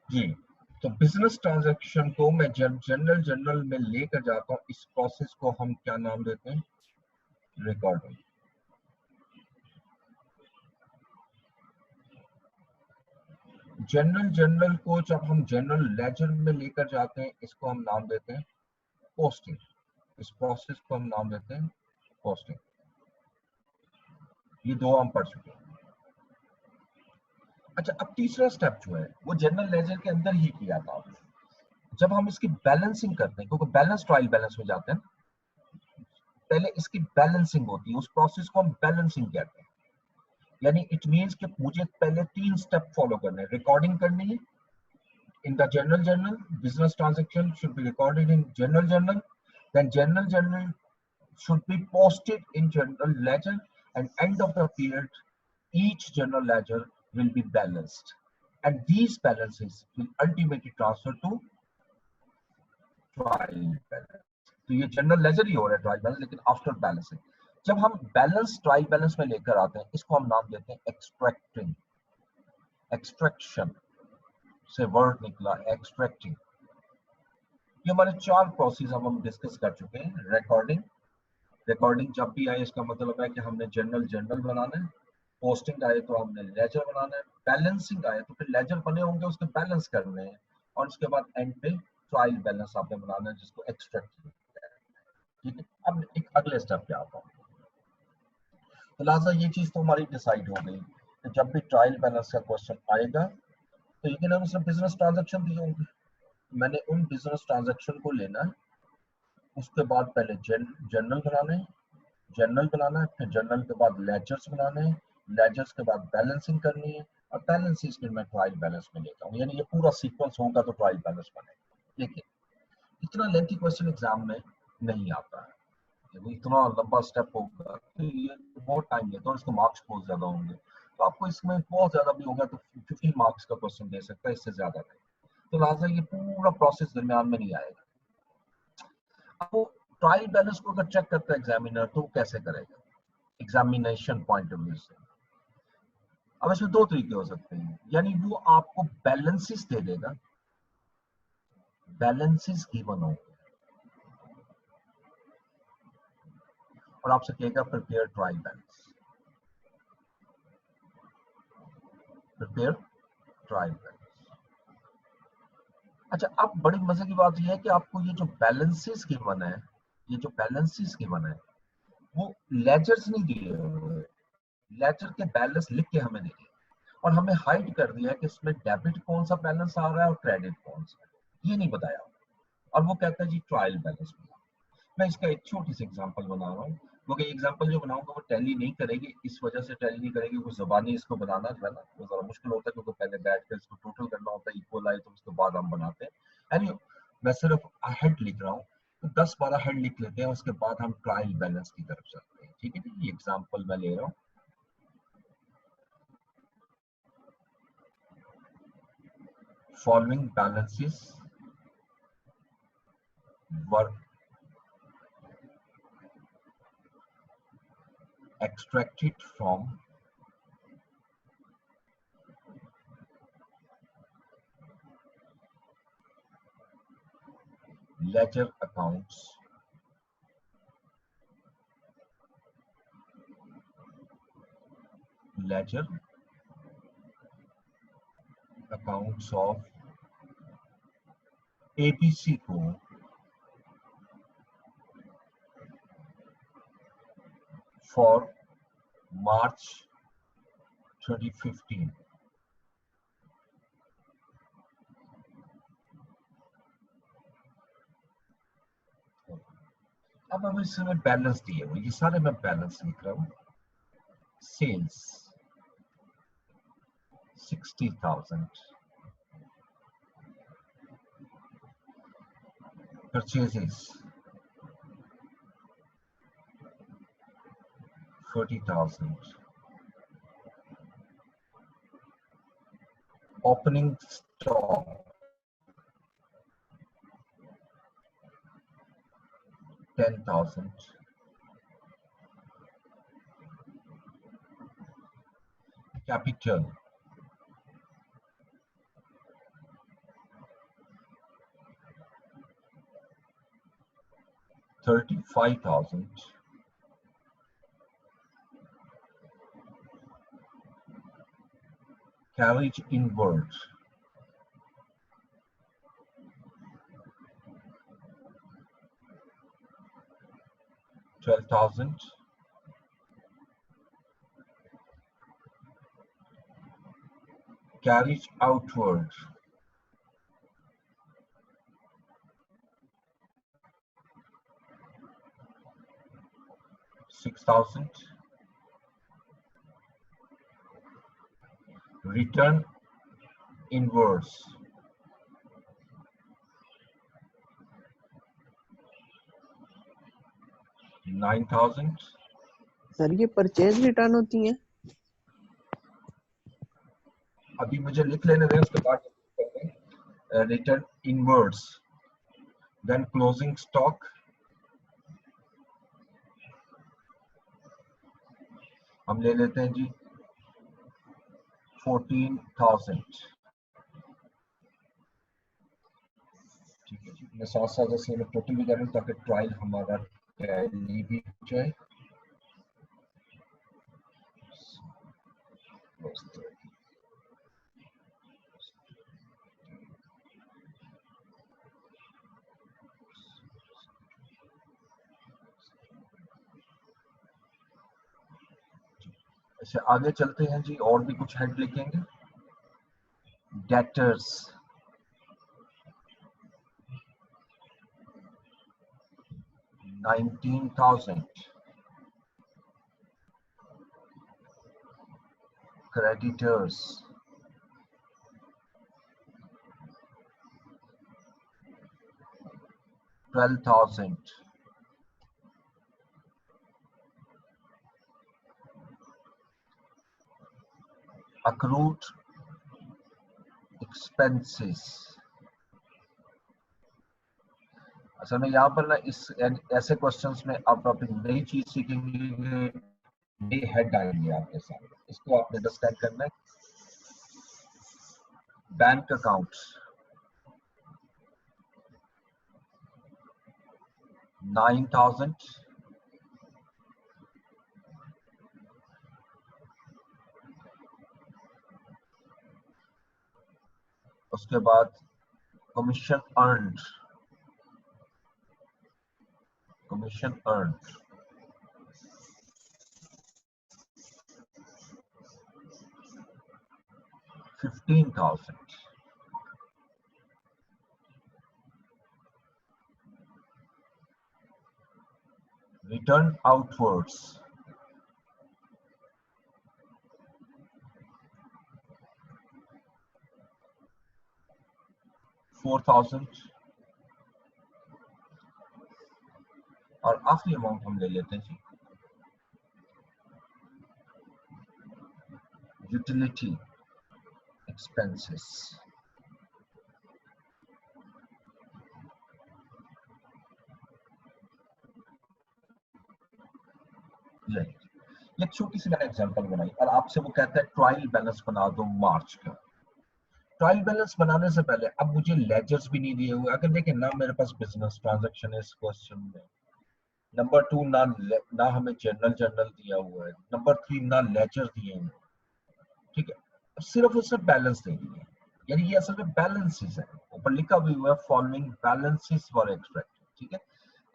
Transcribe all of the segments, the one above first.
जी, तो business transaction को मैं जब जनरल में लेकर जाता हूँ, इस प्रोसेस को हम क्या नाम देते हैं? रिकॉर्डिंग। जनरल को जब हम जनरल लेजर में लेकर जाते हैं, इसको हम नाम देते हैं पोस्टिंग। इस प्रोसेस को हम नाम देते हैं पोस्टिंग। ये दो हम पढ़ चुके हैं। अच्छा, अब तीसरा स्टेप जो है वो जनरल लेजर के अंदर ही किया था। जब हम इसकी बैलेंसिंग करते हैं, क्योंकि बैलेंस ट्रायल बैलेंस में जाते हैं, पहले इसकी बैलेंसिंग होती है, उस प्रोसेस को हम बैलेंसिंग कहते हैं। यानी इट मींस कि मुझे पहले तीन स्टेप फॉलो करने हैं। रिकॉर्डिंग करनी है in the general journal. Business transaction should be recorded in general journal. Then general journal should be posted in general ledger, and end of the period each general ledger will be balanced, and these balances will ultimately transfer to trial balance. तो ये general ledger ही हो रहा है trial balance, लेकिन after balancing. जब हम balance trial balance में लेकर आते हैं, इसको हम नाम देते हैं एक्सट्रैक्टिंग। एक्सट्रैक्शन से वर्ड निकला एक्सट्रैक्टिंग। ये हमारे चार प्रोसेस अब हम डिस्कस कर चुके हैं। रिकॉर्डिंग, रिकॉर्डिंग जब भी आए इसका मतलब है कि हमने जनरल जनरल बनाना है। पोस्टिंग आए तो हमने लेजर बनाना है। बैलेंसिंग आए तो फिर लेजर बने होंगे, उसके बैलेंस करने हैं, और उसके बाद एंड पे ट्रायल बैलेंस आपने बनाना है, जिसको एक्सट्रैक्ट। ठीक है, अब एक अगले स्टेप पे आता हूँ। तो लिहाजा ये चीज तो हमारी डिसाइड हो गई कि जब भी ट्रायल बैलेंस का क्वेश्चन आएगा तो यकीन उसने बिजनेस ट्रांजेक्शन दिए होंगे, मैंने उन बिजनेस ट्रांजेक्शन को लेना है। उसके बाद पहले जनरल बनाना है, जनरल बनाना है, फिर जनरल के बाद लेजर्स बनाने हैं, लेजर्स के बाद बैलेंसिंग करनी है, और बैलेंसिंग फिर मैं ट्रायल बैलेंस में लेता हूँ। यानी ये पूरा सीक्वेंस होगा तो ट्रायल बैलेंस बनेगा। लेकिन इतना लेंथी क्वेश्चन एग्जाम में नहीं आता है। वो इतना लंबा स्टेप होगा तो ये बहुत टाइम लेता है, और इसके मार्क्स बहुत ज्यादा होंगे। तो आपको इसमें बहुत ज्यादा भी होगा तो 15 मार्क्स का क्वेश्चन दे सकता है, इससे ज्यादा नहीं। तो लिहाजा ये पूरा प्रोसेस दरमियान में नहीं आएगा। अब वो ट्रायल बैलेंस को अगर चेक करता है एग्जामिनर तो वो कैसे करेगा एग्जामिनेशन पॉइंट ऑफ व्यू से? अब इसमें दो तरीके हो सकते हैं। यानी वो आपको बैलेंसेस दे देगा, बैलेंसेस गिवन हो, और आपसे कहेगा prepare trial balance, prepare trial balance. अच्छा, अब बड़ी मजे की बात यह है कि आपको ये जो बैलेंसेस गिवन है, ये जो बैलेंसेस गिवन है वो लेजर्स नहीं दिए हुए, लेजर के बैलेंस लिख के हमें दिए, और हमें हाइड कर दिया है कि इसमें डेबिट कौन सा बैलेंस आ रहा है और क्रेडिट कौन सा है, ये नहीं बताया। और वो कहता है जी ट्रायल बैलेंस में। मैं इसका एक छोटी सी एग्जांपल बना रहा हूँ, क्योंकि एग्जांपल जो बनाऊंगा वो टैली नहीं करेगी, इस वजह से टैली नहीं करेगी, वो जबानी इसको बनाना जो है ना वो जरा मुश्किल होता है, क्योंकि पहले बैठ कर इसको टोटल करना होता है, इक्वल आए तो उसके बाद हम बनाते हैं। एनीवे, मैं सिर्फ हेड लिख रहा हूँ, तो 10-12 हेड लिख लेते हैं, उसके बाद हम ट्रायल बैलेंस की तरफ चलते हैं। ठीक है जी, ये एग्जाम्पल मैं ले रहा हूँ। Following balances were extracted from ledger accounts ledger accounts of ABC को for March 2015। अब हम इसमें बैलेंस दिए हुए, ये सारे मैं बैलेंस लिख रहा हूँ। Sales 60,000, purchases 40,000, opening stock 10,000, capital 35,000 carriage inward 12,000 carriage outward 6,000 return inwards 9,000 sir ये परचेज रिटर्न होती हैं? अभी मुझे लिख लेने दें, उसके बाद return inwards, then closing stock हम ले लेते हैं जी 14,000। ठीक है जी, मैं साथ साथ जैसे मैं टोटल भी कर रहा हूँ ताकि ट्रायल हमारा टैली भी हो जाए। ऐसे आगे चलते हैं जी, और भी कुछ हेड लिखेंगे। Debtors 19,000 creditors 12,000 accrued expenses। असल में यहाँ पर ना इस ऐसे क्वेश्चंस में आप अपनी नई चीज सीखेंगे, नई हेड आएंगे आपके सामने, इसको आपने अंडरस्टैंड करना है। बैंक अकाउंट्स 9,000 उसके बाद कमीशन अर्न्ड 15,000 return outwards 4,000 और आखिरी अमाउंट हम ले लेते हैं जी यूटिलिटी एक्सपेंसेस। ये छोटी सी मैंने एग्जांपल बनाई और आपसे वो कहता है ट्रायल बैलेंस बना दो मार्च का। ट्रायल बैलेंस बनाने से पहले अब मुझे लेजर्स भी नहीं दिए हुए। अगर देखें ना मेरे पास बिजनेस ट्रांजैक्शन है इस क्वेश्चन में, नंबर 2 ना हमें जर्नल दिया हुआ है, नंबर 3 ना लेजर दिए हैं। ठीक है, सिर्फ उसने बैलेंस दे दिया, यानी ये असल में बैलेंसेस है, ऊपर लिखा भी हुआ है फॉलोइंग बैलेंसेस फॉर एक्सट्रैक्ट। ठीक है,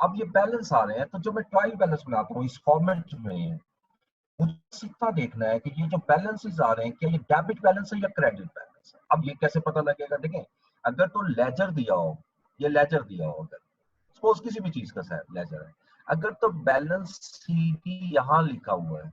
अब ये बैलेंस आ रहे हैं, तो जो मैं ट्रायल बैलेंस बनाता हूँ इस फॉर्मेट में, मुझे इतना देखना है कि ये जो बैलेंसेस आ रहे हैं क्या ये डेबिट बैलेंस है या क्रेडिट बैलेंस है। अब ये कैसे पता लगेगा? देखें, अगर तो लेजर दिया हो, ये लेजर दिया हो, अगर सपोज किसी भी चीज का लेजर है, अगर तो बैलेंस सीधी यहाँ लिखा हुआ है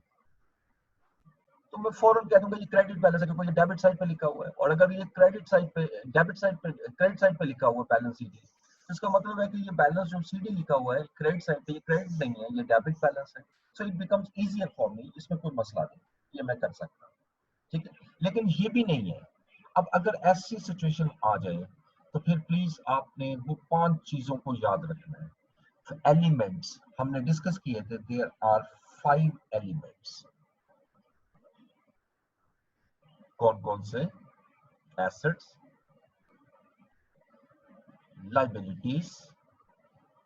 तो मैं फौरन कह दूंगा ये क्रेडिट बैलेंस है क्योंकि ये डेबिट साइड पे लिखा हुआ है। और अगर ये क्रेडिट साइड पे, डेबिट साइड पे, क्रेडिट साइड पे लिखा हुआ है बैलेंस सीडी, इसका मतलब है कि ये बैलेंस जो सीडी लिखा हुआ है क्रेडिट साइड पे, ये क्रेडिट नहीं है, ये डेबिट बैलेंस है। So it becomes easier for me, इसमें कोई मसला नहीं, ये मैं कर सकता हूँ। ठीक है, लेकिन ये भी नहीं है। अब अगर ऐसी सिचुएशन आ जाए तो फिर प्लीज आपने वो 5 चीजों को याद रखना है। एलिमेंट्स हमने डिस्कस किए थे, देयर आर 5 एलिमेंट्स। कौन कौन से? Assets, liabilities,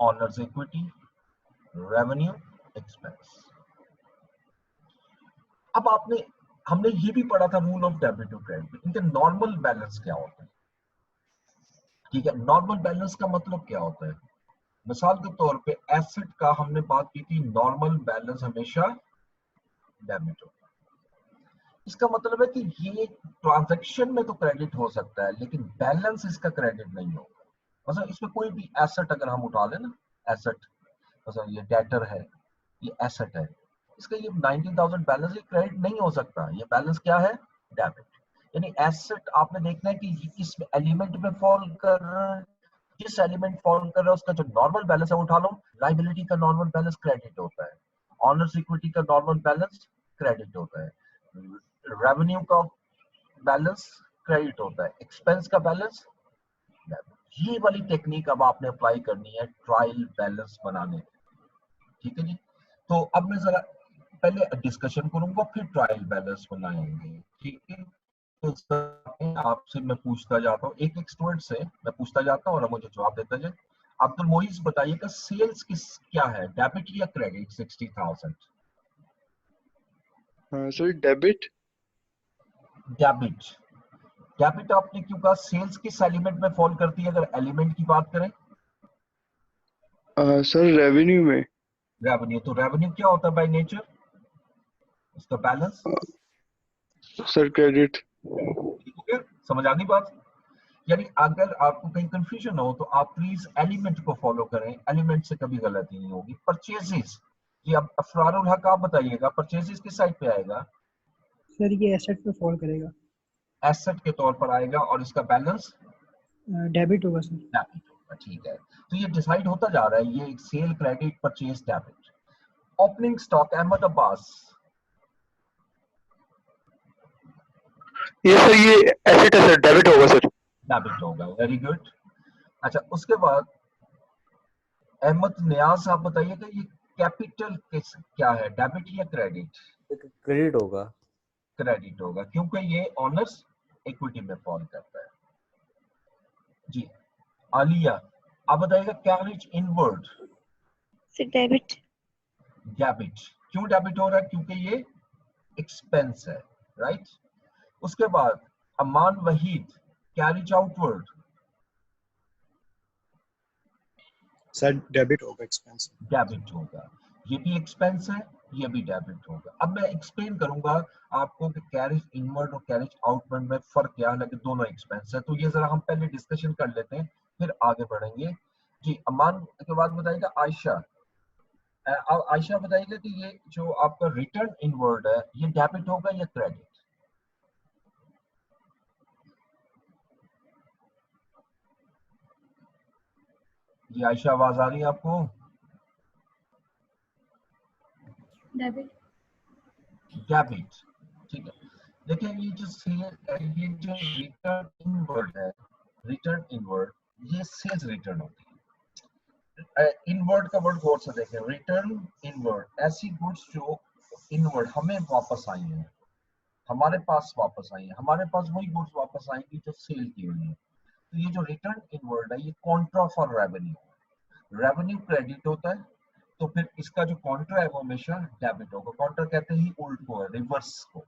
owners equity, revenue expense. अब हमने ये भी पढ़ा था rule of debit to credit, इनके नॉर्मल बैलेंस क्या होता है। ठीक है, नॉर्मल बैलेंस का मतलब क्या होता है? मिसाल के तौर पे एसेट का हमने बात की थी, नॉर्मल बैलेंस हमेशा डेबिट होता है। इसका मतलब है कि ये ट्रांजैक्शन में तो क्रेडिट हो सकता है लेकिन बैलेंस इसका क्रेडिट नहीं होगा। मतलब इसमें कोई भी एसेट अगर हम उठा लें ना, एसेट मतलब ये डेटर है, ये एसेट है, इसका ये 90,000 बैलेंस, ये क्रेडिट नहीं हो सकता, ये बैलेंस क्या है? डेबिट। यानी एसेट आपने देखना है कि ये किस एलिमेंट में फॉल कर रहा है, जिस एलिमेंट फॉल कर रहा है उसका जो नॉर्मल बैलेंस है उठा लो, लाइबिलिटी का नॉर्मल बैलेंस क्रेडिट होता है, ऑनर्स इक्विटी का नॉर्मल बैलेंस क्रेडिट होता है, रेवेन्यू का बैलेंस क्रेडिट होता है, एक्सपेंस का बैलेंस डेबिट। ये वाली टेक्निक अब आपने अप्लाई करनी है ट्रायल बैलेंस बनाने में। ठीक है जी। तो अब मैं जरा पहले डिस्कशन करूंगा फिर ट्रायल बैलेंस बनाएंगे। ठीक है, तो आपसे मैं पूछता जाता हूँ, एक एक स्टूडेंट से मैं पूछता जाता हूँ और मुझे जवाब देता जाए। अब्दुल मोइज बताइएगा सेल्स किस क्या है, डेबिट या क्रेडिट? 60,000 हाँ सर, डेबिट। डेबिट। डेबिट आपने क्यों कहा? सेल्स किस एलिमेंट में फॉल करती है अगर एलिमेंट की बात करें? सर रेवेन्यू में। रेवेन्यू। तो रेवेन्यू क्या होता है बाय नेचर? उसका बैलेंस। Sir credit. ठीक है, समझ आ गई बात? यानी अगर आपको कहीं कंफ्यूजन हो तो आप प्लीज एलिमेंट को फॉलो करें, एलिमेंट से कभी गलती नहीं होगी। परचेजेस, ये अब अफरारुल हक आप बताइएगा, परचेजेस किस साइड पे आएगा? सर ये एसेट पे फॉल करेगा, एसेट के तौर पर आएगा और इसका बैलेंस डेबिट होगा सर। डेबिट होगा। ठीक है, तो ये डिसाइड होता जा रहा है, ये sale credit purchase debit. Opening stock Ahmad Abbas. ये सर ये एसेट है सर, डेबिट होगा सर। डेबिट होगा, वेरी गुड। अच्छा, उसके बाद अहमद नियाज आप बताइएगा ये कैपिटल किस क्या है, डेबिट या क्रेडिट? क्रेडिट होगा। क्रेडिट होगा क्योंकि ये ऑनर्स इक्विटी में फॉल करता है। जी आलिया आप बताइएगा carriage inward. Sir debit. Debit. क्यों डेबिट हो रहा है? क्योंकि ये एक्सपेंस है, राइट। उसके बाद Aman Waheed carriage outward. Sir debit होगा, एक्सपेंस। डेबिट होगा, ये भी एक्सपेंस है, ये भी डेबिट होगा। अब मैं एक्सप्लेन करूंगा आपको कि कैरिज इनवर्ड और कैरिज आउटवर्ड में फर्क क्या है, लेकिन दोनों एक्सपेंस है। तो ये जरा हम पहले डिस्कशन कर लेते हैं फिर आगे बढ़ेंगे। जी अमान के बाद बताइएगा आयशा। आयशा बताइएगा कि ये जो आपका रिटर्न इनवर्ड है ये डेबिट होगा या क्रेडिट? जी आयशा आवाज आ रही है आपको? डेबिट। डेबिट। ठीक है, देखिए ये जो रिटर्न इनवर्ड है, रिटर्न इनवर्ड ये सेल्स रिटर्न होती है। इनवर्ड का वर्ड गौर से देखें, रिटर्न इनवर्ड ऐसी गुड्स जो इनवर्ड हमें वापस आई हैं, हमारे पास वापस आई है, हमारे पास वही गुड्स वापस आएंगी जो सेल की हुई है। तो ये जो रिटर्न इनवर्ड है ये Contra for revenue, revenue credit होता है तो फिर इसका जो कॉन्ट्रा है वो हमेशा डेबिट होगा। कॉन्ट्रा कहते ही उल्ट को है, रिवर्स को।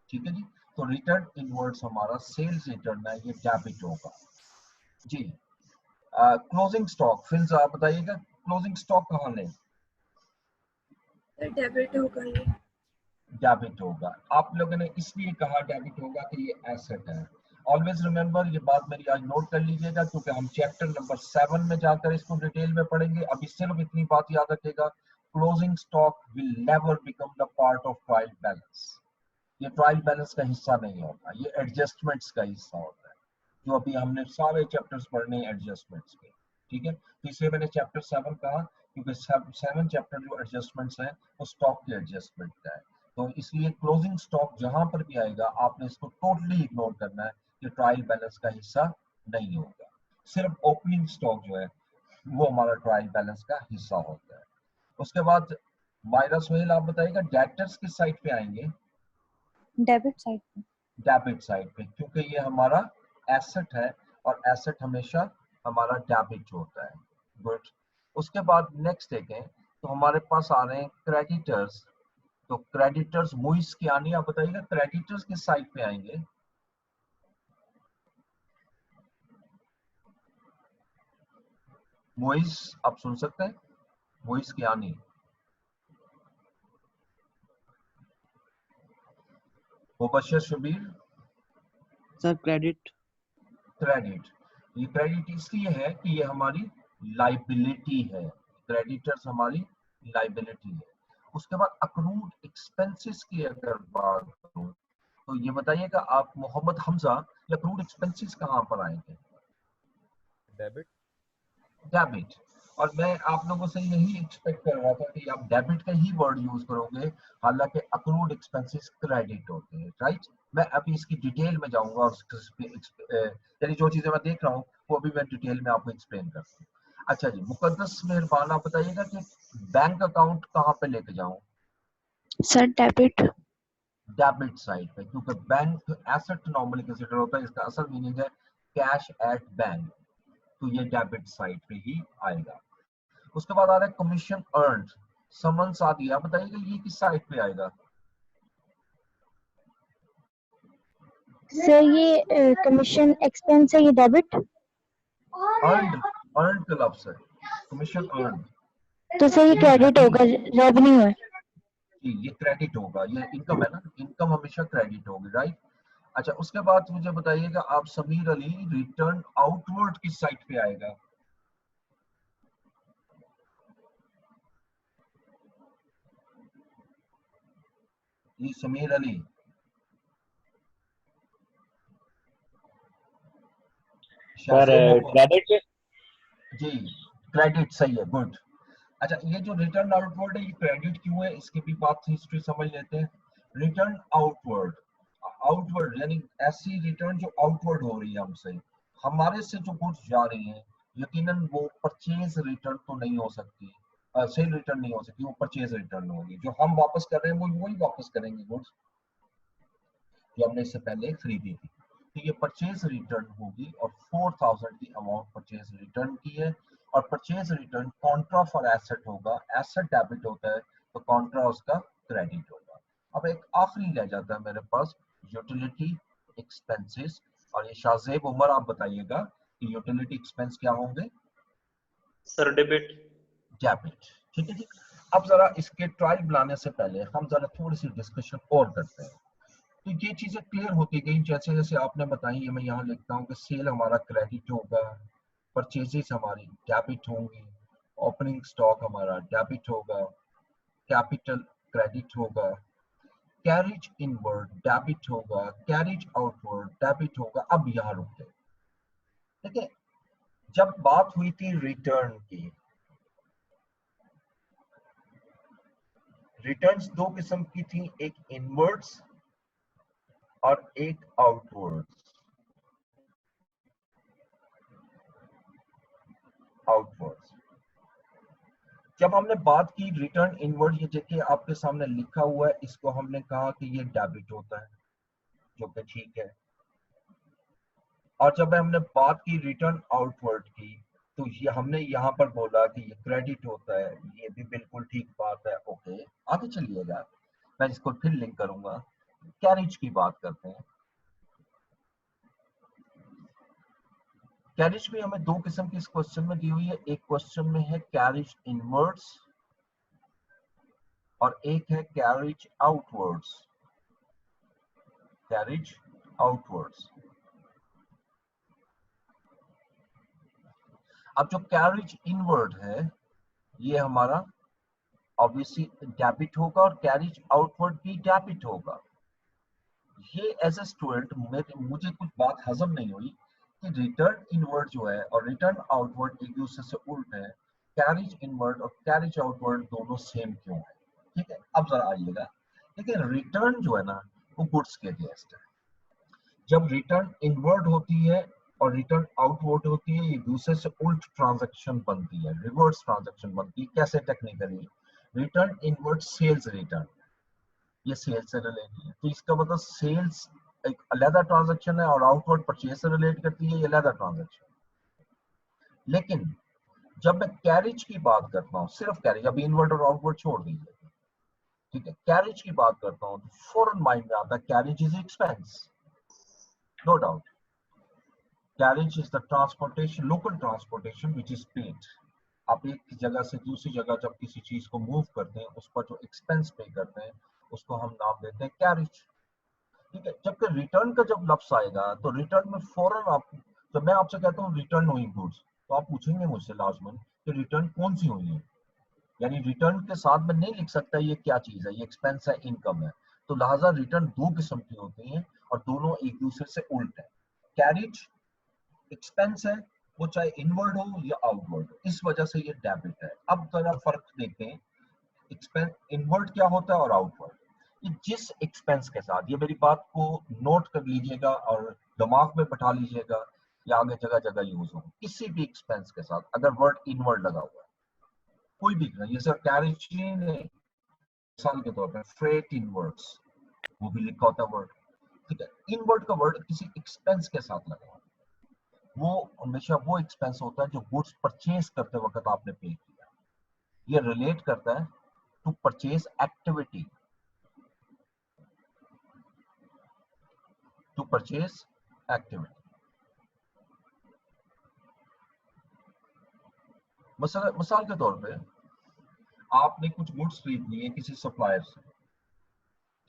ठीक है जी, तो रिटर्न इनवर्ड्स हमारा सेल्स रिटर्न है, ये डेबिट होगा। जी क्लोजिंग स्टॉक, फिर आप बताइएगा क्लोजिंग स्टॉक कहाँ लें? सर डेबिट होगा ये। डेबिट होगा। आप लोगों ने इसलिए कहा डेबिट होगा कि ये एसेट है। ऑलवेज रिमेंबर, ये बात मेरी आज नोट कर लीजिएगा क्योंकि हम चैप्टर नंबर 7 में जाकर इसको डिटेल में पढ़ेंगे। अभी सिर्फ इतनी बात याद रखिएगा, closing stock will never become the part of trial balance. ये ट्रायल बैलेंस का हिस्सा नहीं होता, ये एडजस्टमेंट्स का हिस्सा होता है, जो अभी हमने सारे चैप्टर्स पढ़ने एडजस्टमेंट्स के। ठीक है, तो इसलिए मैंने चैप्टर 7 कहा क्योंकि 7 चैप्टर जो एडजस्टमेंट्स हैं वो स्टॉक के एडजस्टमेंट का है। तो इसलिए क्लोजिंग स्टॉक जहां पर भी आएगा आपने इसको टोटली इग्नोर करना है, ये ट्रायल बैलेंस का हिस्सा नहीं होगा। सिर्फ ओपनिंग स्टॉक जो है वो हमारा ट्रायल बैलेंस का हिस्सा होता है। उसके बाद मायरा सोहेल आप बताइएगा डेटर्स किस साइड पे आएंगे? डेबिट साइड पे। डेबिट साइड पे, क्योंकि ये हमारा एसेट है और एसेट हमेशा हमारा डेबिट होता है। गुड। उसके बाद नेक्स्ट देखें तो तो हमारे पास आ रहे हैं क्रेडिटर्स। तो क्रेडिटर्स मुइस की आनी, आप बताइएगा क्रेडिटर्स किस साइड पे आएंगे? मुइस आप सुन सकते हैं, मुइस की आनी। Mubashir Shabir? Sir credit. Credit. ये क्रेडिट इसलिए है कि ये हमारी लाइबिलिटी है, क्रेडिटर्स हमारी लाइबिलिटी है। उसके बाद अक्रूड एक्सपेंसेस की अगर बात करूं तो ये बताइएगा आप मोहम्मद हमजा, ये अक्रूड एक्सपेंसेस कहां पर आएंगे? डेबिट। डेबिट। और मैं आप लोगों से यही एक्सपेक्ट कर रहा था कि आप डेबिट का ही वर्ड यूज करोगे, हालांकि अक्रूड एक्सपेंसेस क्रेडिट होते हैं, राइट। मैं अभी इसकी डिटेल में जाऊंगा और यानी जो चीजें मैं देख रहा हूँ वो भी मैं डिटेल में आपको एक्सप्लेन करता हूँ। अच्छा जी, मुकद्दस मेहरबान आप बताइएगा कि बैंक अकाउंट कहाँ पे लेके जाऊं? Sir debit. डेबिट साइड पे, क्योंकि बैंक एसेट नॉर्मली कंसिडर होता है, इसका असल मीनिंग है कैश एट बैंक, तो ये डेबिट साइड पे ही आएगा। उसके बाद आ रहा है कमीशन अर्न्ड, समन्स आ दिया, बताइएगा ये किस साइड पे आएगा? सर ये कमीशन एक्सपेंस है, ये डेबिट। अर्न्ड, अर्न्ड का लफ्ज है कमीशन अर्न्ड, तो सर ये क्रेडिट होगा, रेवेन्यू है। जी ये क्रेडिट होगा, ये इनकम है ना, इनकम हमेशा क्रेडिट होगी, राइट। अच्छा उसके बाद मुझे बताइएगा आप समीर अली, रिटर्न आउटवर्ड किस साइड पे आएगा? जी समीर अली। Sir credit. जी क्रेडिट सही है, गुड। अच्छा ये जो रिटर्न आउटवर्ड है ये क्रेडिट क्यों है, इसकी भी बात हिस्ट्री समझ लेते हैं। रिटर्न आउटवर्ड, आउटवर्ड यानी ऐसी रिटर्न जो आउटवर्ड हो रही है हमसे, हमारे से जो गुड्स जा रही हैं, यकीनन वो परचेज रिटर्न तो नहीं हो सकती, सेल रिटर्न नहीं हो सकती, वो परचेज रिटर्न होगी। जो हम वापस कर रहे हैं वो वही वापस करेंगे गुड्स जो हमने इससे पहले खरीदी थी, तो ये परचेज रिटर्न होगी। और 4000 की अमाउंट परचेज रिटर्न की है, और purchase return Contra for asset होगा, एसेट डेबिट होता है तो कॉन्ट्रा उसका क्रेडिट होगा। अब एक आखिरी रह जाता है मेरे पास यूटिलिटी एक्सपेंसेस, और ये शाहजेब उमर आप बताइएगा कि यूटिलिटी एक्सपेंस क्या होंगे? Sir debit. डेबिट, ठीक है जी। अब जरा इसके ट्रायल बनाने से पहले हम जरा थोड़ी सी डिस्कशन और करते हैं, तो ये चीजें क्लियर होती गई जैसे जैसे आपने बताई। ये मैं यहाँ लिखता हूँ कि सेल हमारा क्रेडिट होगा, परचेजेस हमारी डेबिट होंगी, ओपनिंग स्टॉक हमारा डेबिट होगा, कैपिटल क्रेडिट होगा, कैरिज इनवर्ड डेबिट होगा, कैरिज आउटवर्ड डेबिट होगा। अब यहाँ रुकते हैं, देखिए जब बात हुई थी रिटर्न की, रिटर्न्स दो किस्म की थी, एक इनवर्ड्स और एक आउटवर्ड्स। आउटवर्ड्स जब हमने बात की रिटर्न इनवर्ड, ये देखिए आपके सामने लिखा हुआ है, इसको हमने कहा कि ये डेबिट होता है, जो कि ठीक है। और जब हमने बात की रिटर्न आउटवर्ड की, तो ये हमने यहाँ पर बोला कि ये क्रेडिट होता है, ये भी बिल्कुल ठीक बात है, ओके। आगे चलिएगा, मैं इसको फिर लिंक करूंगा। कैरिज की बात करते हैं। कैरिज भी हमें दो किस्म की इस क्वेश्चन में दी हुई है, एक क्वेश्चन में है कैरिज इनवर्ड्स और एक है कैरिज आउटवर्ड्स। Carriage outwards. अब जो कैरिज इनवर्ड है ये हमारा ऑब्वियसली डेबिट होगा, और कैरिज आउटवर्ड भी डेबिट होगा। ये एज ए स्टूडेंट मुझे कुछ बात हजम नहीं हुई कि रिटर्न इनवर्ड जो है और रिटर्न आउटवर्ड एक दूसरे से उल्ट है, कैरिज इनवर्ड और कैरिज आउटवर्ड दोनों सेम क्यों है? ठीक है, अब जरा आइएगा, देखिए रिटर्न जो है ना वो गुड्स के अगेंस्ट है। जब रिटर्न इनवर्ड होती है और रिटर्न आउटवर्ड होती है, ये दूसरे से उल्ट ट्रांजैक्शन बनती है, रिवर्स ट्रांजैक्शन बनती है। कैसे? Technically return inward sales return, ये सेल्स से रिलेटेड है, तो इसका मतलब सेल्स एक अलग ट्रांजैक्शन है और आउटवर्ड परचेज से रिलेट करती है, ये अलग ट्रांजैक्शन। लेकिन जब मैं कैरेज की बात करता हूँ, सिर्फ कैरेज, अभी इनवर्ड और आउटवर्ड छोड़ दीजिए, ठीक है, कैरेज की बात करता हूँ तो फौरन माइंड में आता है carriage is expense, no doubt. Carriage is the transportation, local transportation which is paid. आप एक जगह से दूसरी जगह जब किसी चीज को मूव करते हैं, उस पर जो एक्सपेंस पे करते हैं उसको हम नाम देते हैं कैरेज, ठीक है। जबकि रिटर्न का जब लफ्ज आएगा तो रिटर्न में फौरन आप, जब मैं आपसे कहता हूँ रिटर्न हुई गुड्स, तो आप पूछेंगे मुझसे लाजमन कि रिटर्न कौन सी हुई है, यानी रिटर्न के साथ मैं नहीं लिख सकता ये क्या चीज है, ये एक्सपेंस है, इनकम है। तो लिहाजा रिटर्न दो किस्म की होती हैं और दोनों एक दूसरे से उल्ट है। कैरेज एक्सपेंस है, वो चाहे इनवर्ड हो या आउटवर्ड हो, इस वजह से ये डेबिट है। अब जरा फर्क देखते हैं, एक्सपेंस इनवर्ड क्या होता है और आउटवर्ड। ये जिस एक्सपेंस के साथ, ये मेरी बात को नोट कर लीजिएगा और दिमाग में बैठा लीजिएगा, या आगे जगह जगह यूज हो, किसी भी एक्सपेंस के साथ अगर वर्ड इनवर्ड लगा हुआ है, कोई भी, ये सर कैरेज ने मिसाल के तौर पर फ्रेट इनवर्ड्स, वो भी लिखा होता है वर्ड, ठीक है। इनवर्ड का वर्ड किसी एक्सपेंस के साथ लगा हुआ, वो हमेशा वो एक्सपेंस होता है जो गुड्स परचेज करते वक्त आपने पे किया। ये रिलेट करता है to purchase activity, to purchase activity. मिसाल के तौर पे आपने कुछ गुड्स खरीदनी है किसी सप्लायर से,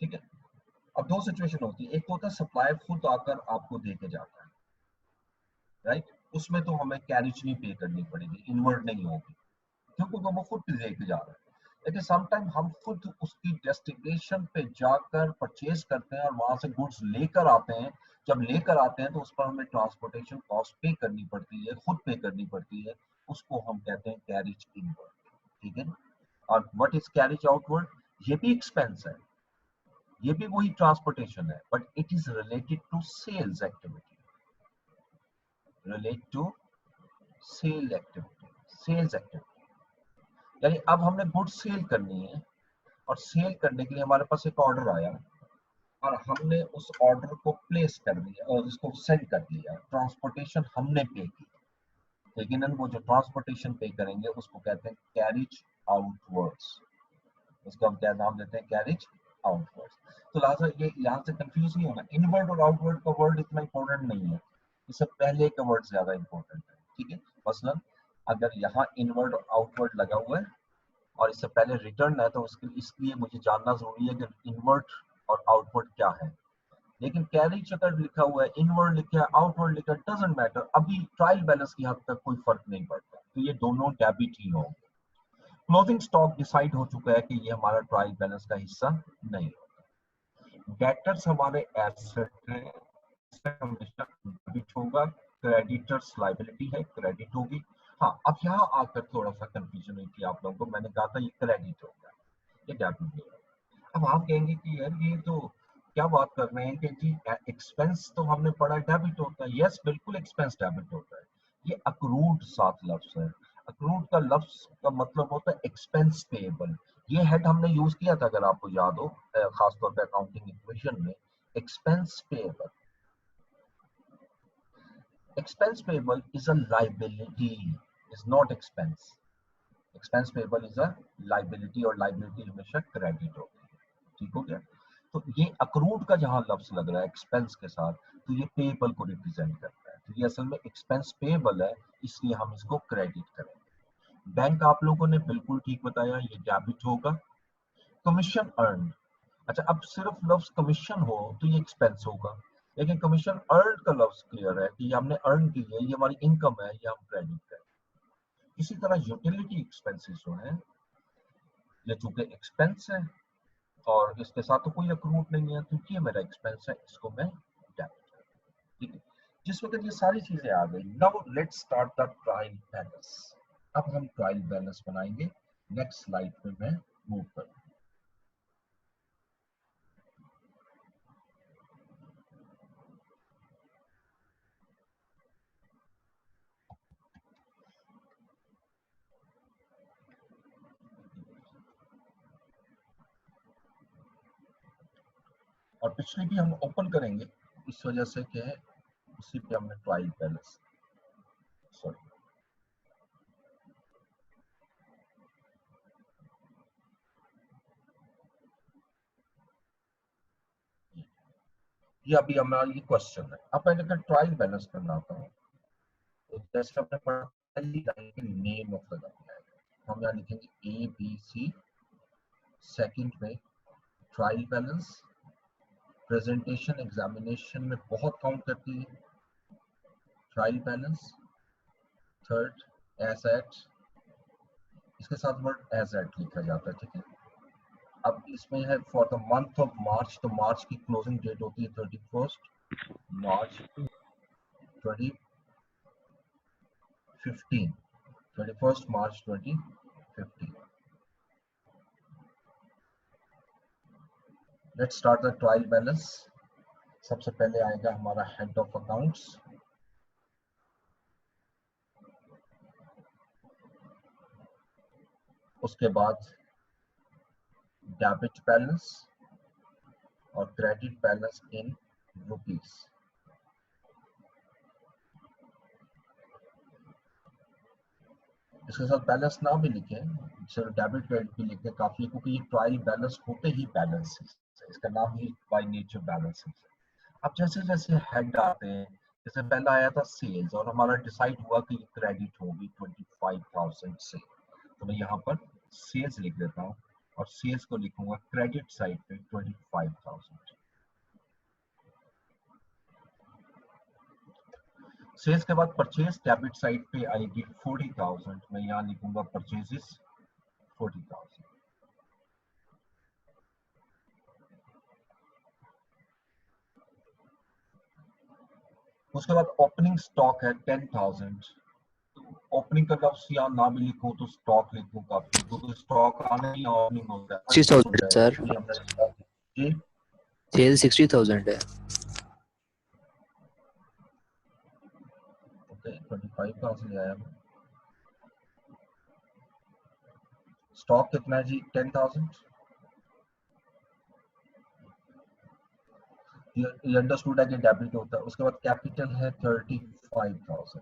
ठीक है। अब दो सिचुएशन होती है, एक तो होता है सप्लायर खुद आकर आपको दे के जाता है, राइट, उसमें तो हमें कैरेज नहीं पे करनी पड़ेगी, इनवर्ड नहीं होगी, क्योंकि वो खुद दे के जा रहा है। लेकिन समटाइम हम खुद उसकी डेस्टिनेशन पे जाकर परचेज करते हैं और वहां से गुड्स लेकर आते हैं। जब लेकर आते हैं तो उस पर हमें ट्रांसपोर्टेशन कॉस्ट पे करनी पड़ती है, खुद पे करनी पड़ती है, उसको हम कहते हैं कैरेज इनवर्ड, ठीक है। और व्हाट इज कैरेज आउटवर्ड, ये भी एक्सपेंस है, ये भी वही ट्रांसपोर्टेशन है, but it is related to sales activity, relate to sale activity, sales activity. यानी अब हमने गुड्स सेल करनी है और सेल करने के लिए हमारे पास एक ऑर्डर आया और हमने उस ऑर्डर को प्लेस कर दिया और उसको सेंड कर दिया, ट्रांसपोर्टेशन हमने पे की, लेकिन वो जो ट्रांसपोर्टेशन पे करेंगे उसको कहते हैं कैरेज आउटवर्ड्स, उसको हम क्या नाम देते हैं, कैरेज आउटवर्ड्स। तो लिहाजा ये यहाँ से कंफ्यूज नहीं होना, इनवर्ड और आउटवर्ड का वर्ड इतना इंपॉर्टेंट नहीं है, इससे पहले का वर्ड ज्यादा इंपॉर्टेंट है, ठीक है। मसलन अगर यहाँ इनवर्ड और आउटवर्ड लगा हुआ है और इससे पहले रिटर्न है, तो इसलिए मुझे जानना जरूरी है कि इनवर्ड और आउटवर्ड क्या है। लेकिन कैरेज अगर लिखा हुआ है, इनवर्ड लिखा है, आउटवर्ड लिखा है, डजंट मैटर, अभी ट्रायल बैलेंस की हद तक कोई फर्क नहीं पड़ता, तो ये दोनों डेबिट ही होंगे। क्लोजिंग स्टॉक डिसाइड हो चुका है कि ये हमारा ट्रायल बैलेंस का हिस्सा नहीं होगा। डेटर्स हमारे एसेट है, हमेशा डेबिट होगा, क्रेडिटर्स लायबिलिटी है, क्रेडिट होगी। हाँ, अब यहाँ आकर थोड़ा सा कंफ्यूजन हुई थी आप लोगों को, मैंने कहा था ये क्रेडिट होगा, ये डेबिट होगा। अब आप कहेंगे कि यार ये तो क्या बात कर रहे हैं कि जी एक्सपेंस तो हमने पढ़ा डेबिट होता है। यस, बिल्कुल एक्सपेंस डेबिट होता है, ये अक्रूड साथ लफ्ज है। अक्रूड का लफ्ज का मतलब होता है एक्सपेंस पेएबल। ये हेड हमने यूज किया था अगर आपको याद हो, खासतौर पे अकाउंटिंग इक्वेशन में, expense payable. Expense payable is a liability, is not expense. Expense payable is a liability और liability हमेशा क्रेडिट होती है, ठीक हो गया। तो ये अक्रूड का जहां लफ्ज लग रहा है एक्सपेंस के साथ, तो ये पेबल को रिप्रेजेंट करता है, तो ये असल में एक्सपेंस पेबल है, इसलिए हम इसको क्रेडिट करेंगे। बैंक आप लोगों ने बिल्कुल ठीक बताया, ये डेबिट होगा। कमीशन अर्न, अच्छा अब सिर्फ लफ्ज कमीशन हो तो ये एक्सपेंस होगा, लेकिन कमीशन अर्न का लफ्ज क्लियर है कि ये हमने अर्न की है, ये हमारी इनकम है, ये हम क्रेडिट करें। इसी तरह यूटिलिटी एक्सपेंसेस जो है, ये चूंकि एक्सपेंस है और इसके साथ तो कोई अक्रूड नहीं है, क्योंकि ये मेरा एक्सपेंस है, इसको मैं डेबिट करूं, ठीक है। जिस वक्त ये सारी चीजें आ गई, now let's start the trial balance. अब हम ट्रायल बैलेंस बनाएंगे, नेक्स्ट स्लाइड पे मैं मूव करूँ। और पिछली भी हम ओपन करेंगे, इस वजह से क्या है, उसी पे हमने ट्रायल बैलेंस, सॉरी ये अभी हमारा ये क्वेश्चन है। अब मैं अगर ट्रायल बैलेंस करना आता हूँ तो जैसे आपने पढ़ा पहली लाइन के नेम ऑफ द कंपनी, हम यहाँ लिखेंगे ए बी सी। सेकंड में ट्रायल बैलेंस, प्रेजेंटेशन एग्जामिनेशन में बहुत काउंट करती है ट्रायल बैलेंस। थर्ड एसेट, इसके साथ वर्ड एसेट लिखा जाता है, ठीक है। अब इसमें है for the month of March, तो मार्च की क्लोजिंग डेट होती है 31 मार्च 2015, 31 मार्च 2015। Let's start the trial balance. सबसे पहले आएगा हमारा हेड ऑफ अकाउंट्स, उसके बाद डेबिट बैलेंस और क्रेडिट बैलेंस इन रुपीस। इसके साथ बैलेंस ना भी लिखे, चलो डेबिट क्रेडिट भी लिखते काफी है, क्योंकि ये ट्रायल बैलेंस होते ही बैलेंस है, इसका नाम ही बाय नेचर बैलेंस है। अब जैसे जैसे हेड आते हैं, जैसे पहला आया था सेल्स और हमारा डिसाइड हुआ कि क्रेडिट होगी 25,000 से, तो मैं यहाँ पर सेल्स लिख देता हूँ और सेल्स को लिखूंगा क्रेडिट साइड पे 25,000। सेल्स के बाद परचेज डेबिट साइड पे आएगी 40,000, मैं यहाँ लिखूंगा परचेजेस 40,000। उसके बाद ओपनिंग स्टॉक है 10,000, ओपनिंग का लफ्ज यहाँ ना भी लिखूं तो स्टॉक लिखूं काफी, क्योंकि स्टॉक आने ही ओपनिंग होता है 60,000 सर, जी सेल 60,000 है। ओके 25,000 आया। स्टॉक कितना है जी 10,000, ये अंडरस्टूड है कि डेबिट होता है। उसके बाद कैपिटल है 35,000,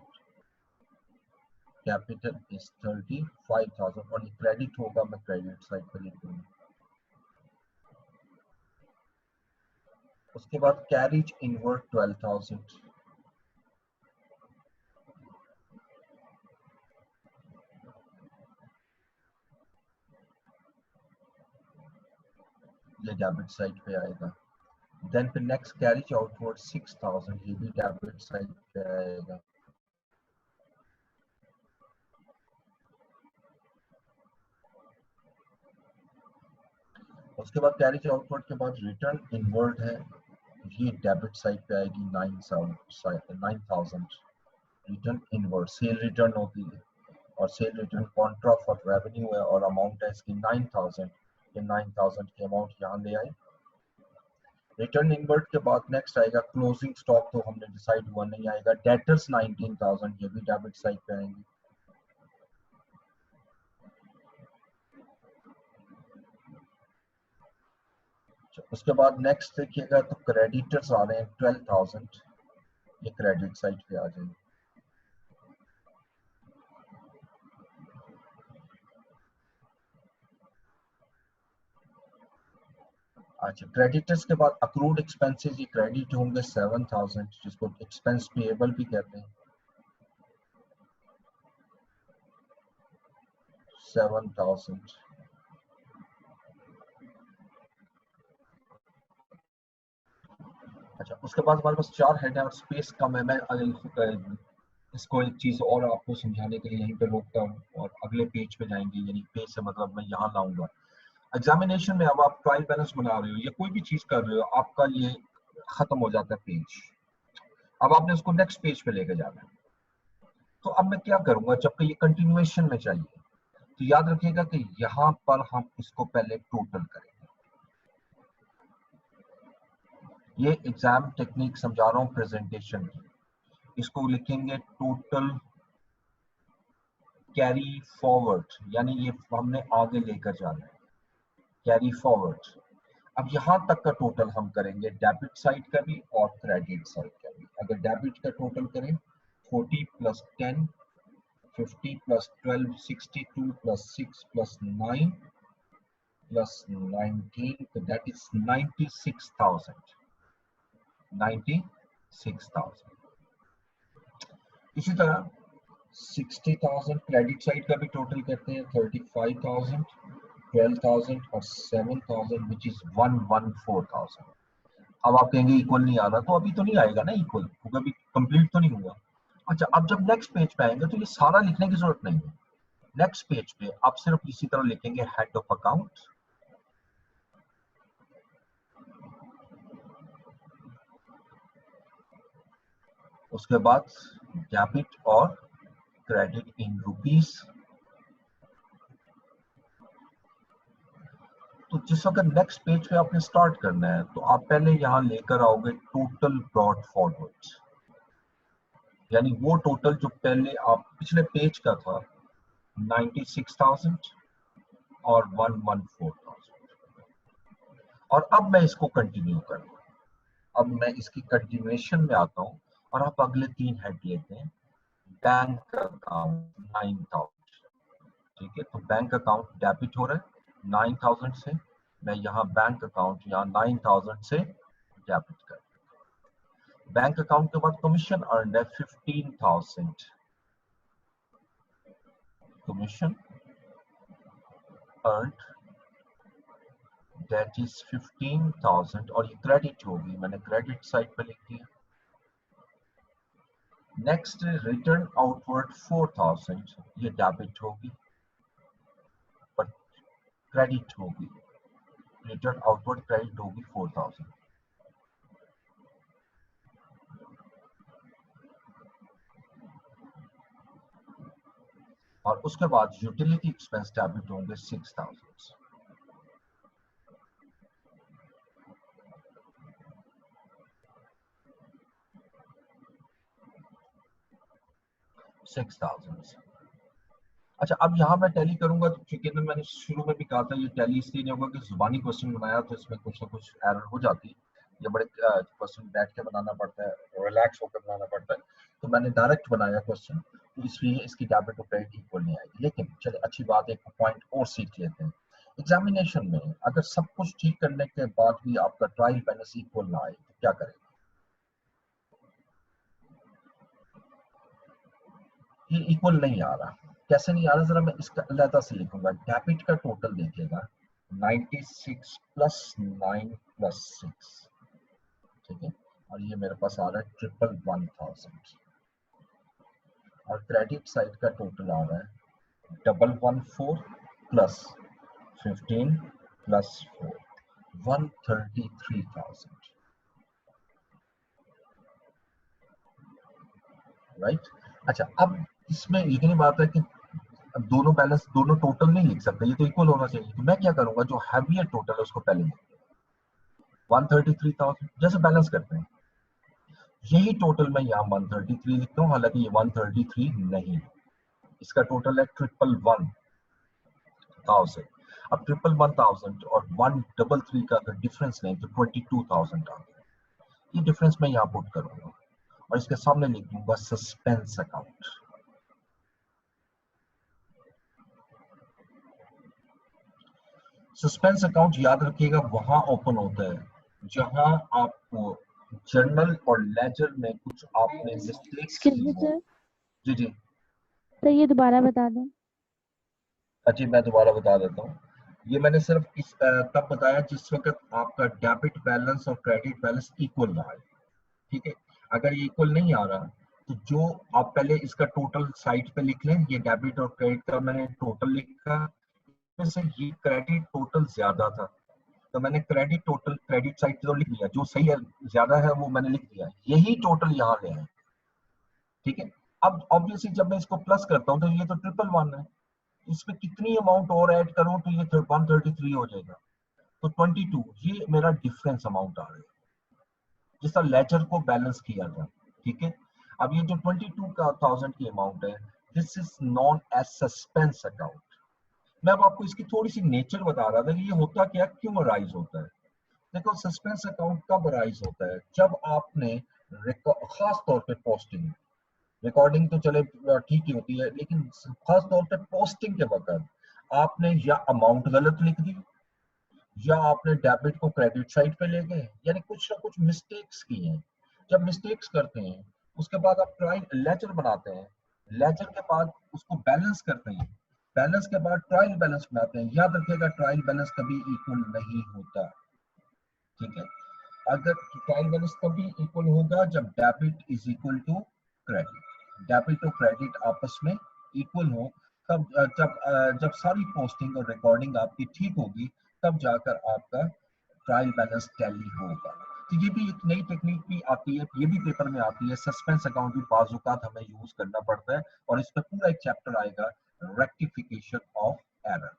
कैपिटल इज 35,000 और ये क्रेडिट होगा, मैं क्रेडिट साइड पर लिख दूंगा। उसके बाद कैरिज इनवर्ड 12,000, ये डेबिट साइड पे आएगा। देन फिर नेक्स्ट कैरिज आउटवर्ड 6,000, ये भी डेबिट साइड पे आएगा। उसके बाद कैरिज आउटवर्ड के बाद रिटर्न इनवर्ड है, ये डेबिट साइड पे आएगी 9,000। रिटर्न इनवर्ड सेल रिटर्न होती है और cell return Contra for revenue है और अमाउंट है इसकी 9,000, ये 9,000 की अमाउंट यहाँ ले आए। रिटर्न इनवर्ड के बाद नेक्स्ट आएगा क्लोजिंग स्टॉक, तो हमने डिसाइड हुआ नहीं आएगा। डेटर्स 19,000, ये भी डेबिट साइड पे आएंगे। उसके बाद नेक्स्ट देखिएगा तो क्रेडिटर्स आ रहे हैं 12,000, ये क्रेडिट साइड पे आ जाएंगे। अच्छा क्रेडिटर्स के बाद अक्रूड एक्सपेंसेस, ये क्रेडिट होंगे 7,000, जिसको एक्सपेंस पेएबल भी कहते हैं 7,000। अच्छा उसके बाद हमारे पास 4 हेड है और स्पेस कम है, मैं इसको एक चीज और आपको समझाने के लिए यहीं पे रोकता हूँ और अगले पेज पे जाएंगे, यानी पेज से मतलब मैं यहाँ लाऊंगा। एग्जामिनेशन में अब आप ट्रायल बैलेंस बना रहे हो या कोई भी चीज कर रहे हो, आपका ये खत्म हो जाता है पेज, अब आपने उसको नेक्स्ट पेज पे लेके जाना है। तो अब मैं क्या करूंगा, जबकि ये कंटिन्यूएशन में चाहिए, तो याद रखिएगा कि यहाँ पर हम इसको पहले टोटल करेंगे। ये एग्जाम टेक्निक समझा रहा हूँ प्रेजेंटेशन की, इसको लिखेंगे टोटल कैरी फॉरवर्ड, यानी ये हमने आगे लेकर जाना है, कैरी फॉरवर्ड। अब यहाँ तक का टोटल हम करेंगे डेबिट साइड का भी और क्रेडिट साइड का भी। अगर डेबिट का टोटल करें 40 + 10 50 + 12 62 + 6 + 9 + 19, तो दैट इज 96,000। 96,000। इसी तरह 60,000 क्रेडिट साइड का भी टोटल करते हैं, 35,000, 12,000 और 7,000 विच इज 114,000। अब आप कहेंगे इक्वल नहीं आ रहा, तो अभी तो नहीं आएगा ना इक्वल, क्योंकि अभी कंप्लीट तो नहीं हुआ। अच्छा, अब जब नेक्स्ट पेज पे आएंगे तो ये सारा लिखने की जरूरत नहीं है। नेक्स्ट पेज पे आप सिर्फ इसी तरह लिखेंगे हेड ऑफ अकाउंट, उसके बाद डेबिट और क्रेडिट इन रुपीस। तो जिस वक्त नेक्स्ट पेज पे आपने स्टार्ट करना है तो आप पहले यहां लेकर आओगे टोटल ब्रॉट फॉरवर्ड, यानी वो टोटल जो पहले आप पिछले पेज का था 96,000 और 114,000। और अब मैं इसको कंटिन्यू करूंगा। अब मैं इसकी कंटिन्यूएशन में आता हूं और आप अगले 3 हेड लेते हैं। बैंक अकाउंट 9,000, ठीक है, तो बैंक अकाउंट डेबिट हो रहा है 9,000 से, मैं यहाँ बैंक अकाउंट यहाँ 9,000 से डेबिट कर। बैंक अकाउंट के बाद कमीशन अर्न है 15,000, कमीशन अर्न दैट इज 15,000 और ये क्रेडिट होगी, मैंने क्रेडिट साइड पे लिख दिया। नेक्स्ट रिटर्न आउटवर्ड 4,000, ये डेबिट होगी पर क्रेडिट होगी, रिटर्न आउटवर्ड क्रेडिट होगी 4,000। और उसके बाद यूटिलिटी एक्सपेंस डेबिट होंगे 6,000। अच्छा, अब यहाँ मैं टैली करूंगा तो क्योंकि मैंने शुरू में भी कहा था ये टैली इसलिए नहीं होगा कि जुबानी क्वेश्चन बनाया तो इसमें कुछ ना कुछ एरर हो जाती है, ये बड़े क्वेश्चन बैठ के बनाना पड़ता है, रिलैक्स होकर बनाना पड़ता है, तो मैंने डायरेक्ट बनाया क्वेश्चन, तो इसलिए इसकी डेबिट और क्रेडिट इक्वल नहीं आएगी। लेकिन चलिए अच्छी बात है, एक पॉइंट और सीख लेते हैं। एग्जामिनेशन में अगर सब कुछ ठीक करने के बाद भी आपका ट्रायल बैलेंस इक्वल ना आए तो क्या करें? ये इक्वल नहीं आ रहा, कैसे नहीं आ रहा, जरा मैं इसका अलग से लिखूंगा। डेबिट का टोटल देखिएगा 96 प्लस 9 प्लस 6, ठीक है, और ये मेरे पास आ रहा है 111,000। और क्रेडिट साइड का टोटल आ रहा है 114 प्लस 15 प्लस 4, 133,000, राइट। अच्छा, अब इसमें यकीनी बात है कि दोनों बैलेंस दोनों टोटल नहीं लिख सकते, ये तो इक्वल होना चाहिए, तो मैं क्या करूंगा, जो हैवियर टोटल है उसको पहले लिख 133,000 जैसे बैलेंस करते हैं, यही टोटल मैं यहाँ 133 लिखता हूँ, हालांकि ये 133 नहीं, इसका टोटल है 111,000। अब 111,000 और 133 का अगर डिफरेंस नहीं तो 22,000 आ गया, ये डिफरेंस मैं यहाँ पुट करूंगा और इसके सामने लिख दूंगा सस्पेंस अकाउंट। सस्पेंस अकाउंट याद रखिएगा वहां ओपन होता है जहां आपको जर्नल और लेजर में कुछ आपने मिस्टेक्स की हो। जी जी तो ये दोबारा बता दें। अच्छा, मैं दोबारा बता देता हूँ। ये मैंने सिर्फ इस तब बताया जिस वक्त आपका डेबिट बैलेंस और क्रेडिट बैलेंस इक्वल रहा है, ठीक है। अगर ये इक्वल नहीं आ रहा तो जो आप पहले इसका टोटल साइड पे लिख लें, ये डेबिट और क्रेडिट का मैंने टोटल लिखा, से ये क्रेडिट टोटल ज्यादा था तो मैंने क्रेडिट टोटल क्रेडिट साइड तो लिख दिया, जो सही है ज्यादा है वो मैंने लिख दिया, यही टोटल यहाँ ले आए, ठीक है। अब ऑब्वियसली जब मैं इसको प्लस करता हूँ तो ये तो 111 है, इसमें कितनी अमाउंट और ऐड करूँ तो ये 133 हो जाएगा, तो 22 ये मेरा डिफरेंस अमाउंट आ रहा है जिस तरह लेजर को बैलेंस किया था, ठीक है। अब ये जो 22,000 की अमाउंट है, this is known as suspense account. मैं अब आपको इसकी थोड़ी सी नेचर बता रहा था कि ये होता क्या, क्यों अराइज होता है। देखो, सस्पेंस अकाउंट कब अराइज होता है, जब आपने खास तौर पे पोस्टिंग, रिकॉर्डिंग तो चले ठीक ही होती है, लेकिन खास तौर पे पोस्टिंग के वक्त आपने या अमाउंट गलत लिख दी या आपने डेबिट को क्रेडिट साइड पे ले गए, यानी कुछ ना कुछ मिस्टेक्स की हैं। जब मिस्टेक्स करते हैं उसके बाद आप ट्रायल लेजर बनाते हैं, लेजर के बाद उसको बैलेंस करते हैं, बैलेंस के बाद ट्रायल बैलेंस बनाते हैं। याद रखिएगा ट्रायल बैलेंस कभी इक्वल नहीं होता, ठीक है। अगर ट्रायल बैलेंस तभी इक्वल होगा जब debit is equal to credit, debit और क्रेडिट आपस में इक्वल हो, तब जब सारी पोस्टिंग और रिकॉर्डिंग आपकी ठीक होगी तब जाकर आपका ट्रायल बैलेंस टैली होगा। तो ये भी एक नई टेक्निक भी आती है, ये भी पेपर में आती है। सस्पेंस अकाउंट भी बाज़ औक़ात हमें यूज करना पड़ता है और इस पर पूरा एक चैप्टर आएगा, रेक्टिफिकेशन ऑफ एरर।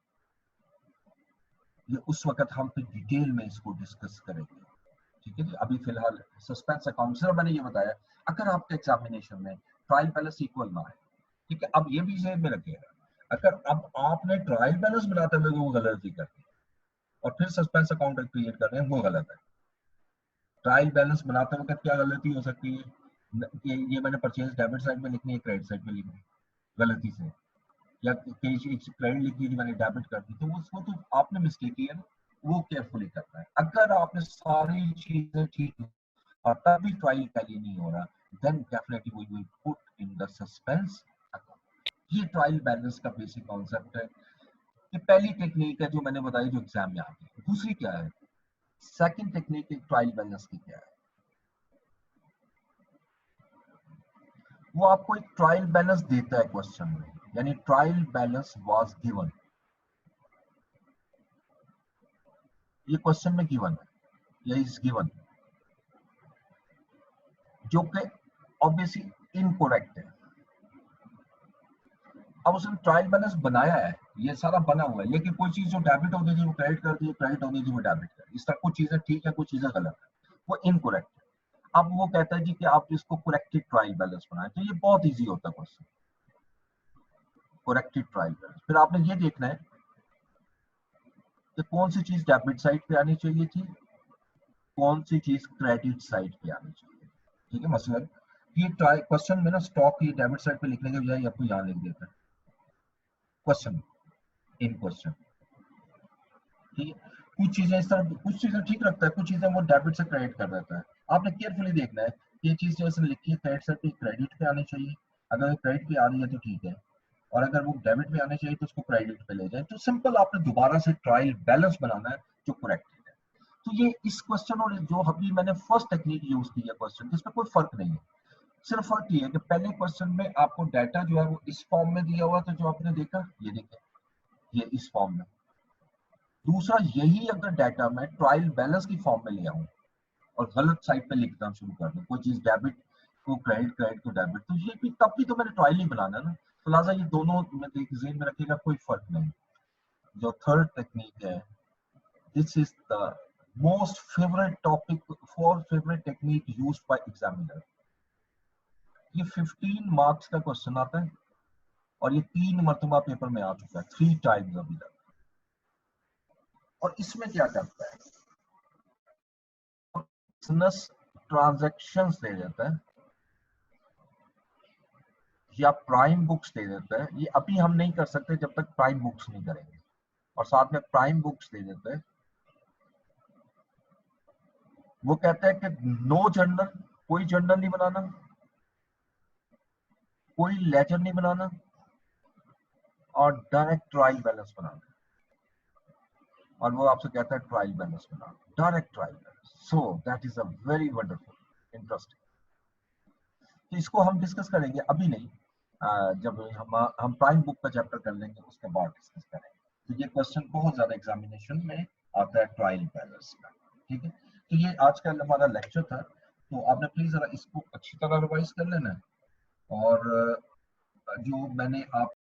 ये उस वक्त हम फिर डिटेल में इसको डिस्कस करेंगे, ठीक है जी। अभी फिलहाल सस्पेंस अकाउंट सिर्फ मैंने ये बताया, अगर आपके एग्जामिनेशन में ट्रायल बैलेंस इक्वल ना है, ठीक है। अब ये भी जेब में रखिएगा, अगर अब आपने ट्रायल बैलेंस बनाते हुए वो गलती कर दी और फिर सस्पेंस अकाउंट क्रिएट कर रहे हैं, वो गलत है। ट्रायल बैलेंस बनाते वक्त क्या गलती हो सकती है कि ये मैंने परचेज डेबिट साइड में लिखनी है, क्रेडिट साइड में लिखनी है गलती से, या कहीं चीज क्रेडिट लिखी थी मैंने डेबिट कर दी, तो उसको तो आपने मिस्टेक की है ना, वो केयरफुली करना है। अगर आपने सारी चीजें ठीक और तब भी ट्रायल टैली नहीं हो रहा, then definitely we will put in the suspense account. ये ट्रायल बैलेंस का बेसिक कॉन्सेप्ट है। ये पहली टेक्निक है जो मैंने बताई जो एग्जाम में आती है। दूसरी क्या है, सेकंड टेक्निक ट्रायल बैलेंस की क्या है, वो आपको एक ट्रायल बैलेंस देता है क्वेश्चन में, यानी ट्रायल बैलेंस वाज गिवन, ये क्वेश्चन में गिवन है या इज गिवन, जो कि ऑब्वियसली इनकरेक्ट है। अब उसने ट्रायल बैलेंस बनाया है, ये सारा बना हुआ है, लेकिन कोई चीज जो डेबिट होती थी वो क्रेडिट कर दी, क्रेडिट होती थी वो डेबिट कर दी, इस तरह कुछ चीजें ठीक है कुछ चीजें गलत है, वो इनकरेक्ट है। अब वो कहता है जी कि आप इसको करेक्टेड ट्रायल बैलेंस बनाएं, तो ये बहुत इजी होता है क्वेश्चन, करेक्टेड ट्रायल बैलेंस। फिर आपने ये देखना है कि कौन सी चीज डेबिट साइड पे आनी चाहिए थी, कौन सी चीज क्रेडिट साइड पे आनी चाहिए, ठीक है। मसलन ये ट्राई क्वेश्चन में ना स्टॉक ये डेबिट साइड पे लिखने के बजाय आपको यहाँ लिख देता है क्वेश्चन, इन क्वेश्चन, ठीक है। कुछ चीजें इस तरह, कुछ चीजें ठीक रखता है, कुछ चीजें वो डेबिट से क्रेडिट कर देता है। आपने केयरफुली देखना है ये चीज जो इसने लिखी है क्रेडिट साइड पे क्रेडिट पे आनी चाहिए, अगर क्रेडिट पे आ रही है तो ठीक है, और अगर वो डेबिट पे आने चाहिए तो उसको क्रेडिट पे ले जाए। तो सिंपल आपने दोबारा से ट्रायल बैलेंस बनाना है जो करेक्ट है। तो ये इस क्वेश्चन और जो अभी मैंने फर्स्ट टेक्निक यूज की है क्वेश्चन, जिसमें कोई फर्क नहीं है, सिर्फ फर्क ये है कि पहले क्वेश्चन में आपको डाटा जो है वो इस फॉर्म में दिया हुआ था जो आपने देखा, ये देखें ये इस फॉर्म में। दूसरा, यही अगर डाटा मैं ट्रायल बैलेंस की फॉर्म में ले आऊं और गलत साइड पे लिखना शुरू कर दूं, कोई चीज डेबिट को क्रेडिट, क्रेडिट को डेबिट, तो ये भी तब भी तो मैंने ट्रायल ही बनाना ना। तो लिहाजा ये दोनों में जेन में रखिएगा, कोई फर्क नहीं। जो थर्ड टेक्निक है, this is the most favourite topic for favourite technique used by examiner. ये 15 मार्क्स का क्वेश्चन आता है और ये 3 मरतबा पेपर में आ चुका है, 3 टाइम्स अभी तक। और इसमें क्या करता है, बिजनेस ट्रांजैक्शंस दे देता है या प्राइम बुक्स दे देता है। ये अभी हम नहीं कर सकते जब तक प्राइम बुक्स नहीं करेंगे, और साथ में प्राइम बुक्स दे देता है। वो कहता है कि नो जर्नल, कोई जर्नल नहीं बनाना, कोई लेजर नहीं बनाना, और डायरेक्ट ट्रायल बैलेंस बनाना। और वो आपसे कहता है trial balance banana, direct trial balance. So that is a very wonderful interesting. तो इसको हम डिस्कस करेंगे, अभी नहीं, जब हम प्राइम बुक का चैप्टर कर लेंगे उसके बाद डिस्कस करेंगे। तो ये क्वेश्चन बहुत ज्यादा एग्जामिनेशन में आता है ट्रायल बैलेंस का, ठीक है। तो ये आज का हमारा लेक्चर था, तो आपने प्लीज जरा इसको अच्छी तरह रिवाइज कर लेना है। और जो मैंने आप